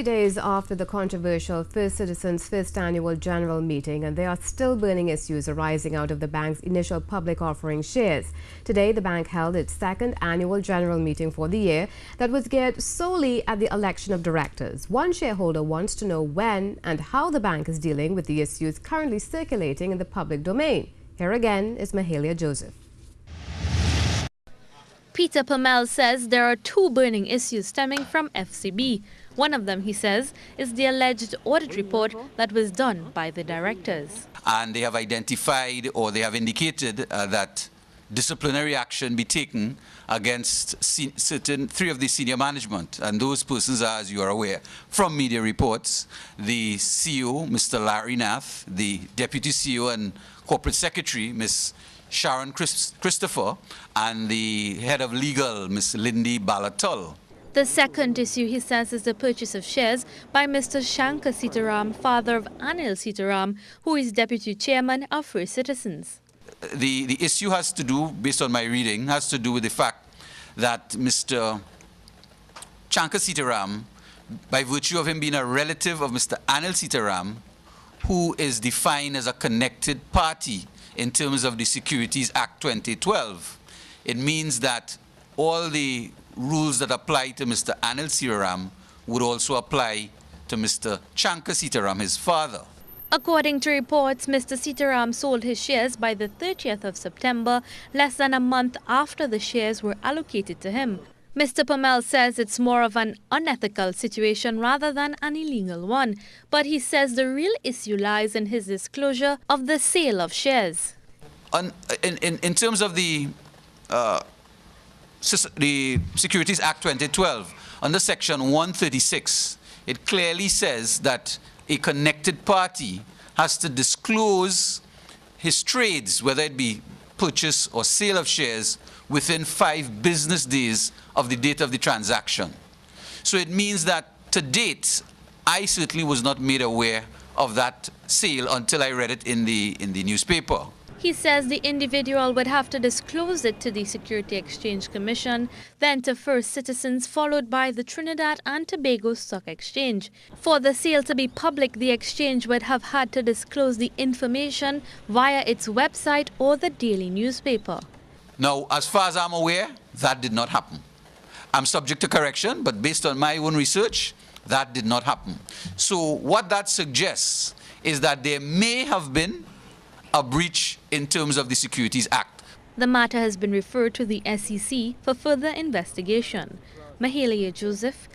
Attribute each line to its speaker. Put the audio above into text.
Speaker 1: Days after the controversial First Citizens' first annual general meeting, and there are still burning issues arising out of the bank's initial public offering shares. Today, the bank held its second annual general meeting for the year that was geared solely at the election of directors. One shareholder wants to know when and how the bank is dealing with the issues currently circulating in the public domain. Here again is Mahalia Joseph.
Speaker 2: Peter Permell says there are two burning issues stemming from FCB. One of them, he says, is the alleged audit report that was done by the directors.
Speaker 3: And they have identified, or they have indicated that disciplinary action be taken against three of the senior management. And those persons are, as you are aware, from media reports, the CEO, Mr. Larry Nath, the Deputy CEO and Corporate Secretary, Ms. Sharon Christopher, and the head of legal, Ms. Lindy Balatul.
Speaker 2: The second issue, he says, is the purchase of shares by Mr. Shankar Sitaram, father of Anil Sitaram, who is deputy chairman of First Citizens.
Speaker 3: The issue has to do, based on my reading, has to do with the fact that Mr. Shankar Sitaram, by virtue of him being a relative of Mr. Anil Sitaram, who is defined as a connected party in terms of the Securities Act 2012, it means that all the rules that apply to Mr. Anil Sitaram would also apply to Mr. Shankar Sitaram, his father.
Speaker 2: According to reports, Mr. Sitaram sold his shares by the 30th of September, less than a month after the shares were allocated to him. Mr. Permell says it's more of an unethical situation rather than an illegal one, but he says the real issue lies in his disclosure of the sale of shares.
Speaker 3: In terms of the Securities Act 2012, under Section 136, it clearly says that a connected party has to disclose his trades, whether it be purchase or sale of shares, within 5 business days of the date of the transaction. So it means that to date, I certainly was not made aware of that sale until I read it in the newspaper.
Speaker 2: He says the individual would have to disclose it to the Security Exchange Commission, then to First Citizens, followed by the Trinidad and Tobago Stock Exchange. For the sale to be public, the exchange would have had to disclose the information via its website or the daily newspaper.
Speaker 3: Now, as far as I'm aware, that did not happen. I'm subject to correction, but based on my own research, that did not happen. So what that suggests is that there may have been a breach in terms of the Securities Act.
Speaker 2: The matter has been referred to the SEC for further investigation. Mahalia Joseph,